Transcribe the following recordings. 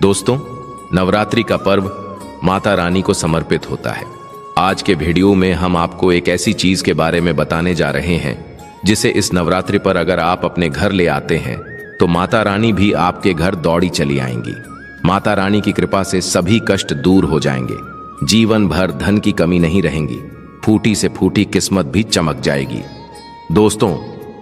दोस्तों, नवरात्रि का पर्व माता रानी को समर्पित होता है। आज के वीडियो में हम आपको एक ऐसी चीज के बारे में बताने जा रहे हैं जिसे इस नवरात्रि पर अगर आप अपने घर ले आते हैं तो माता रानी भी आपके घर दौड़ी चली आएंगी। माता रानी की कृपा से सभी कष्ट दूर हो जाएंगे, जीवन भर धन की कमी नहीं रहेगी, फूटी से फूटी किस्मत भी चमक जाएगी। दोस्तों,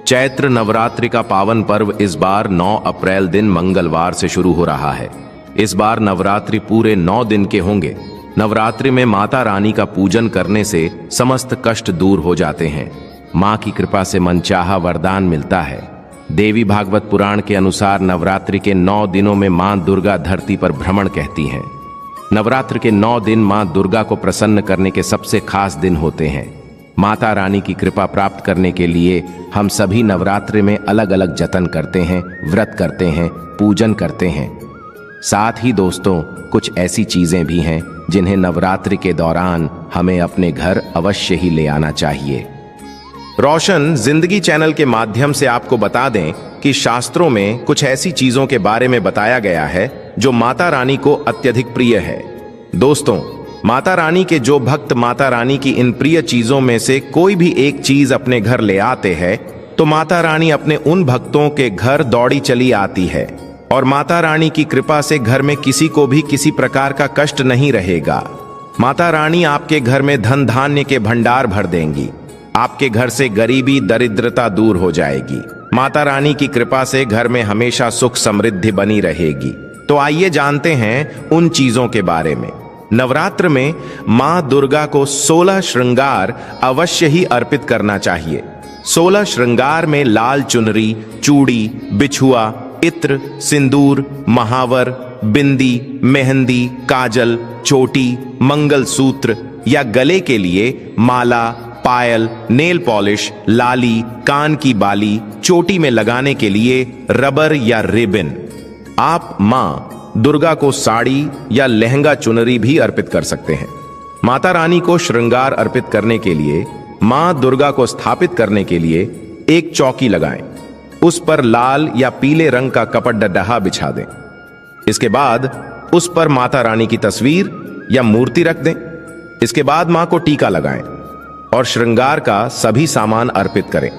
चैत्र नवरात्रि का पावन पर्व इस बार 9 अप्रैल दिन मंगलवार से शुरू हो रहा है। इस बार नवरात्रि पूरे 9 दिन के होंगे। नवरात्रि में माता रानी का पूजन करने से समस्त कष्ट दूर हो जाते हैं। मां की कृपा से मनचाहा वरदान मिलता है। देवी भागवत पुराण के अनुसार नवरात्रि के 9 दिनों में मां दुर्गा धरती पर भ्रमण कहती हैं। नवरात्र के 9 दिन मां दुर्गा को प्रसन्न करने के सबसे खास दिन होते हैं। माता रानी की कृपा प्राप्त करने के लिए हम सभी नवरात्रि में अलग अलग जतन करते हैं, व्रत करते हैं, पूजन करते हैं। साथ ही दोस्तों, कुछ ऐसी चीजें भी हैं जिन्हें नवरात्रि के दौरान हमें अपने घर अवश्य ही ले आना चाहिए। रोशन जिंदगी चैनल के माध्यम से आपको बता दें कि शास्त्रों में कुछ ऐसी चीजों के बारे में बताया गया है जो माता रानी को अत्यधिक प्रिय है। दोस्तों, माता रानी के जो भक्त माता रानी की इन प्रिय चीजों में से कोई भी एक चीज अपने घर ले आते हैं तो माता रानी अपने उन भक्तों के घर दौड़ी चली आती है और माता रानी की कृपा से घर में किसी को भी किसी प्रकार का कष्ट नहीं रहेगा। माता रानी आपके घर में धन धान्य के भंडार भर देंगी। आपके घर से गरीबी दरिद्रता दूर हो जाएगी। माता रानी की कृपा से घर में हमेशा सुख समृद्धि बनी रहेगी। तो आइए जानते हैं उन चीजों के बारे में। नवरात्र में मां दुर्गा को 16 श्रृंगार अवश्य ही अर्पित करना चाहिए। 16 श्रृंगार में लाल चुनरी, चूड़ी, बिछुआ, इत्र, सिंदूर, महावर, बिंदी, मेहंदी, काजल, चोटी, मंगलसूत्र या गले के लिए माला, पायल, नेल पॉलिश, लाली, कान की बाली, चोटी में लगाने के लिए रबर या रिबन। आप मां दुर्गा को साड़ी या लहंगा चुनरी भी अर्पित कर सकते हैं। माता रानी को श्रृंगार अर्पित करने के लिए मां दुर्गा को स्थापित करने के लिए एक चौकी लगाएं। उस पर लाल या पीले रंग का कपट डड्डा बिछा दें। इसके बाद उस पर माता रानी की तस्वीर या मूर्ति रख दें। इसके बाद मां को टीका लगाएं और श्रृंगार का सभी सामान अर्पित करें।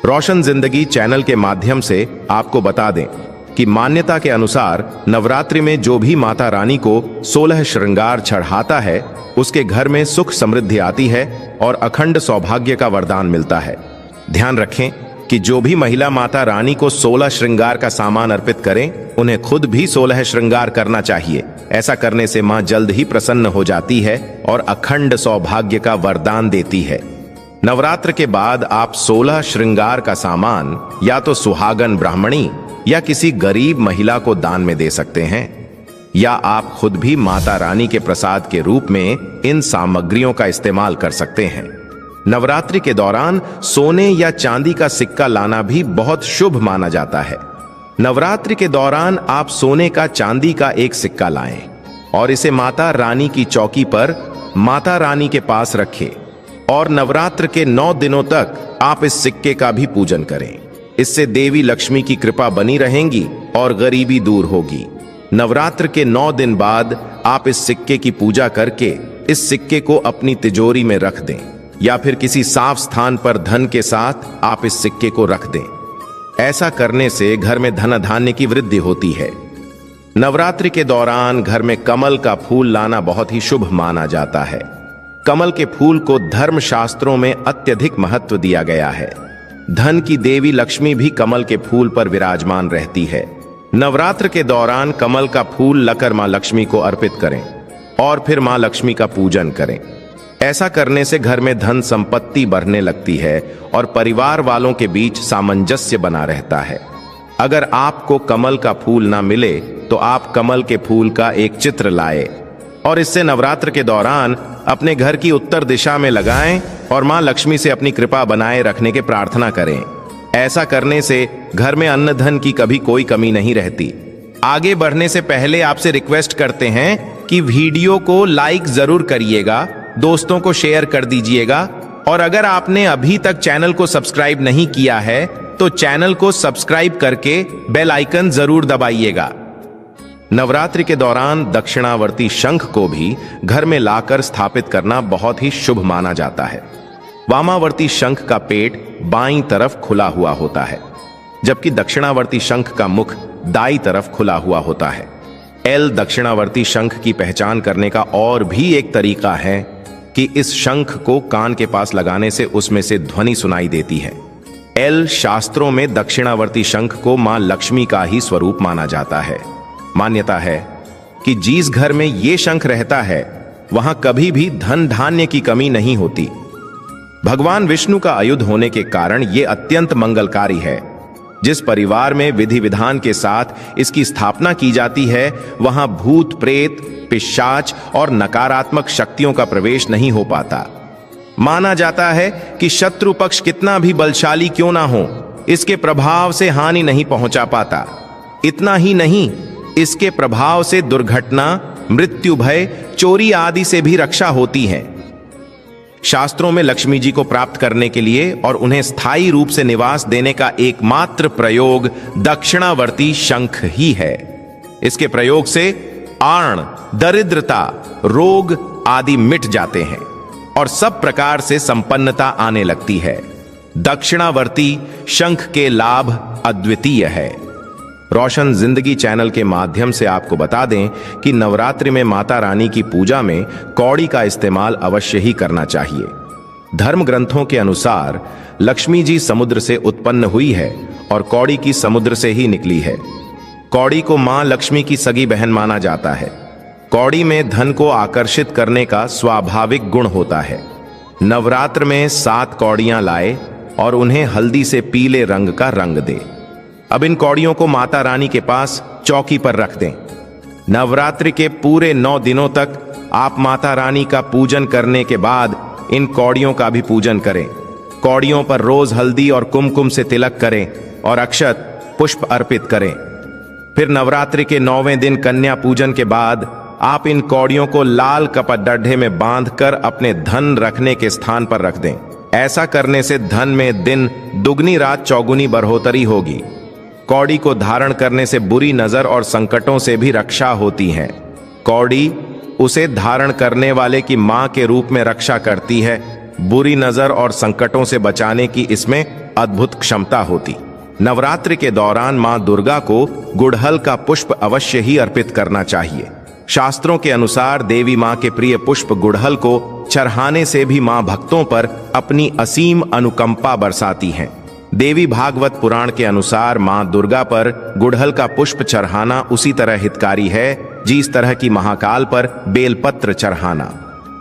रोशन जिंदगी चैनल के माध्यम से आपको बता दें कि मान्यता के अनुसार नवरात्रि में जो भी माता रानी को 16 श्रृंगार चढ़ाता है उसके घर में सुख समृद्धि आती है और अखंड सौभाग्य का वरदान मिलता है। ध्यान रखें कि जो भी महिला माता रानी को 16 श्रृंगार का सामान अर्पित करें उन्हें खुद भी 16 श्रृंगार करना चाहिए। ऐसा करने से मां जल्द ही प्रसन्न हो जाती है और अखंड सौभाग्य का वरदान देती है। नवरात्र के बाद आप 16 श्रृंगार का सामान या तो सुहागन ब्राह्मणी या किसी गरीब महिला को दान में दे सकते हैं, या आप खुद भी माता रानी के प्रसाद के रूप में इन सामग्रियों का इस्तेमाल कर सकते हैं। नवरात्रि के दौरान सोने या चांदी का सिक्का लाना भी बहुत शुभ माना जाता है। नवरात्रि के दौरान आप सोने का चांदी का एक सिक्का लाएं और इसे माता रानी की चौकी पर माता रानी के पास रखें और नवरात्र के 9 दिनों तक आप इस सिक्के का भी पूजन करें। इससे देवी लक्ष्मी की कृपा बनी रहेगी और गरीबी दूर होगी। नवरात्र के 9 दिन बाद आप इस सिक्के की पूजा करके इस सिक्के को अपनी तिजोरी में रख दें या फिर किसी साफ स्थान पर धन के साथ आप इस सिक्के को रख दें। ऐसा करने से घर में धन धान्य की वृद्धि होती है। नवरात्रि के दौरान घर में कमल का फूल लाना बहुत ही शुभ माना जाता है। कमल के फूल को धर्म शास्त्रों में अत्यधिक महत्व दिया गया है। धन की देवी लक्ष्मी भी कमल के फूल पर विराजमान रहती है। नवरात्र के दौरान कमल का फूल लकर मां लक्ष्मी को अर्पित करें और फिर मां लक्ष्मी का पूजन करें। ऐसा करने से घर में धन संपत्ति बढ़ने लगती है और परिवार वालों के बीच सामंजस्य बना रहता है। अगर आपको कमल का फूल ना मिले तो आप कमल के फूल का एक चित्र लाएं और इससे नवरात्र के दौरान अपने घर की उत्तर दिशा में लगाएं और मां लक्ष्मी से अपनी कृपा बनाए रखने की प्रार्थना करें। ऐसा करने से घर में अन्न धन की कभी कोई कमी नहीं रहती। आगे बढ़ने से पहले आपसे रिक्वेस्ट करते हैं कि वीडियो को लाइक जरूर करिएगा, दोस्तों को शेयर कर दीजिएगा और अगर आपने अभी तक चैनल को सब्सक्राइब नहीं किया है तो चैनल को सब्सक्राइब करके बेल आइकन जरूर दबाइएगा। नवरात्रि के दौरान दक्षिणावर्ती शंख को भी घर में लाकर स्थापित करना बहुत ही शुभ माना जाता है। वामावर्ती शंख का पेट बाईं तरफ खुला हुआ होता है, जबकि दक्षिणावर्ती शंख का मुख दाईं तरफ खुला हुआ होता है। एल दक्षिणावर्ती शंख की पहचान करने का और भी एक तरीका है कि इस शंख को कान के पास लगाने से उसमें से ध्वनि सुनाई देती है। एल शास्त्रों में दक्षिणावर्ती शंख को मां लक्ष्मी का ही स्वरूप माना जाता है। मान्यता है कि जिस घर में यह शंख रहता है वहां कभी भी धन धान्य की कमी नहीं होती। भगवान विष्णु का आयुध होने के कारण यह अत्यंत मंगलकारी है। जिस परिवार में विधि विधान के साथ इसकी स्थापना की जाती है वहां भूत प्रेत, पिशाच और नकारात्मक शक्तियों का प्रवेश नहीं हो पाता। माना जाता है कि शत्रु पक्ष कितना भी बलशाली क्यों ना हो, इसके प्रभाव से हानि नहीं पहुंचा पाता। इतना ही नहीं, इसके प्रभाव से दुर्घटना, मृत्यु भय, चोरी आदि से भी रक्षा होती है। शास्त्रों में लक्ष्मी जी को प्राप्त करने के लिए और उन्हें स्थायी रूप से निवास देने का एकमात्र प्रयोग दक्षिणावर्ती शंख ही है। इसके प्रयोग से आर्ण, दरिद्रता, रोग आदि मिट जाते हैं और सब प्रकार से संपन्नता आने लगती है। दक्षिणावर्ती शंख के लाभ अद्वितीय है। रोशन जिंदगी चैनल के माध्यम से आपको बता दें कि नवरात्रि में माता रानी की पूजा में कौड़ी का इस्तेमाल अवश्य ही करना चाहिए। धर्म ग्रंथों के अनुसार लक्ष्मी जी समुद्र से उत्पन्न हुई है और कौड़ी की समुद्र से ही निकली है। कौड़ी को मां लक्ष्मी की सगी बहन माना जाता है। कौड़ी में धन को आकर्षित करने का स्वाभाविक गुण होता है। नवरात्र में 7 कौड़ियां लाए और उन्हें हल्दी से पीले रंग का रंग दे। अब इन कौड़ियों को माता रानी के पास चौकी पर रख दें। नवरात्रि के पूरे 9 दिनों तक आप माता रानी का पूजन करने के बाद इन कौड़ियों का भी पूजन करें। कौड़ियों पर रोज हल्दी और कुमकुम से तिलक करें और अक्षत पुष्प अर्पित करें। फिर नवरात्रि के 9वें दिन कन्या पूजन के बाद आप इन कौड़ियों को लाल कपड़े में बांधकर अपने धन रखने के स्थान पर रख दें। ऐसा करने से धन में दिन दुगनी रात चौगुनी बढ़ोतरी होगी। कौड़ी को धारण करने से बुरी नजर और संकटों से भी रक्षा होती है। कौड़ी उसे धारण करने वाले की मां के रूप में रक्षा करती है। बुरी नजर और संकटों से बचाने की इसमें अद्भुत क्षमता होती। नवरात्रि के दौरान मां दुर्गा को गुड़हल का पुष्प अवश्य ही अर्पित करना चाहिए। शास्त्रों के अनुसार देवी मां के प्रिय पुष्प गुड़हल को चढ़ाने से भी मां भक्तों पर अपनी असीम अनुकंपा बरसाती हैं। देवी भागवत पुराण के अनुसार मां दुर्गा पर गुड़हल का पुष्प चढ़ाना उसी तरह हितकारी है जिस तरह की महाकाल पर बेलपत्र चढ़ाना।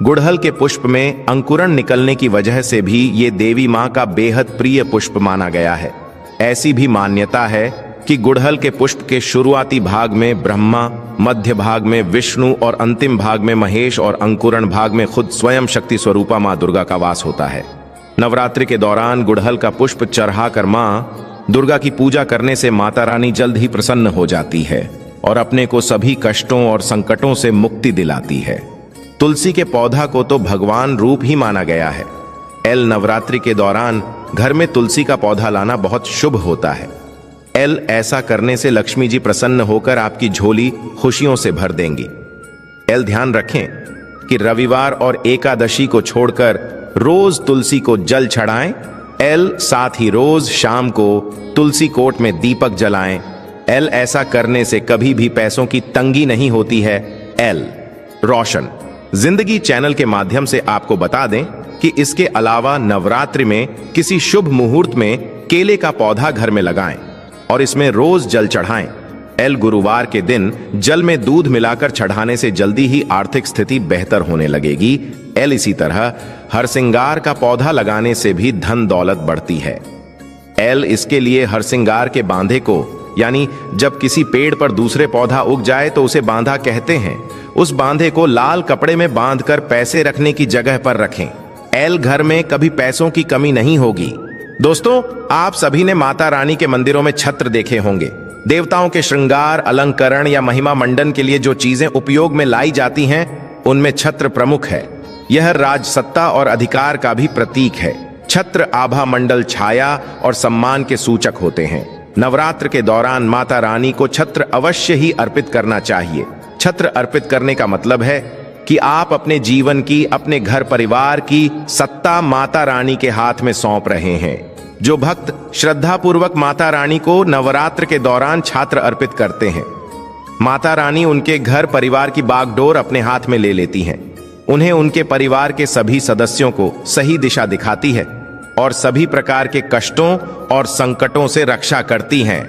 गुड़हल के पुष्प में अंकुरण निकलने की वजह से भी ये देवी मां का बेहद प्रिय पुष्प माना गया है। ऐसी भी मान्यता है कि गुड़हल के पुष्प के शुरुआती भाग में ब्रह्मा, मध्य भाग में विष्णु और अंतिम भाग में महेश और अंकुरण भाग में खुद स्वयं शक्ति स्वरूपा मां दुर्गा का वास होता है। नवरात्रि के दौरान गुड़हल का पुष्प चढ़ाकर मां दुर्गा की पूजा करने से माता रानी जल्द ही प्रसन्न हो जाती है और अपने को सभी कष्टों और संकटों से मुक्ति दिलाती है। तुलसी के पौधा को तो भगवान रूप ही माना गया है। एल नवरात्रि के दौरान घर में तुलसी का पौधा लाना बहुत शुभ होता है। एल ऐसा करने से लक्ष्मी जी प्रसन्न होकर आपकी झोली खुशियों से भर देंगी। एल ध्यान रखें कि रविवार और एकादशी को छोड़कर रोज तुलसी को जल चढ़ाएं। एल साथ ही रोज शाम को तुलसी कोट में दीपक जलाएं। एल ऐसा करने से कभी भी पैसों की तंगी नहीं होती है। एल रोशन जिंदगी चैनल के माध्यम से आपको बता दें कि इसके अलावा नवरात्रि में किसी शुभ मुहूर्त में केले का पौधा घर में लगाएं और इसमें रोज जल चढ़ाएं। एल गुरुवार के दिन जल में दूध मिलाकर चढ़ाने से जल्दी ही आर्थिक स्थिति बेहतर होने लगेगी। एल इसी तरह हरसिंगार का पौधा लगाने से भी धन दौलत बढ़ती है। एल इसके लिए हरसिंगार के बांधे को, यानी जब किसी पेड़ पर दूसरे पौधा उग जाए तो उसे बांधा कहते हैं, उस बांधे को लाल कपड़े में बांधकर पैसे रखने की जगह पर रखें। एल घर में कभी पैसों की कमी नहीं होगी। दोस्तों, आप सभी ने माता रानी के मंदिरों में छत्र देखे होंगे। देवताओं के श्रृंगार, अलंकरण या महिमा मंडन के लिए जो चीजें उपयोग में लाई जाती हैं, उनमें छत्र प्रमुख है। यह राजसत्ता और अधिकार का भी प्रतीक है। छत्र आभा मंडल छाया और सम्मान के सूचक होते हैं। नवरात्र के दौरान माता रानी को छत्र अवश्य ही अर्पित करना चाहिए। छत्र अर्पित करने का मतलब है कि आप अपने जीवन की, अपने घर परिवार की सत्ता माता रानी के हाथ में सौंप रहे हैं। जो भक्त श्रद्धापूर्वक माता रानी को नवरात्र के दौरान छत्र अर्पित करते हैं, माता रानी उनके घर परिवार की बागडोर अपने हाथ में ले लेती हैं। उन्हें उनके परिवार के सभी सदस्यों को सही दिशा दिखाती है और सभी प्रकार के कष्टों और संकटों से रक्षा करती हैं।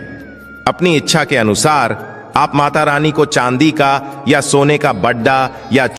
अपनी इच्छा के अनुसार आप माता रानी को चांदी का या सोने का बड्डा या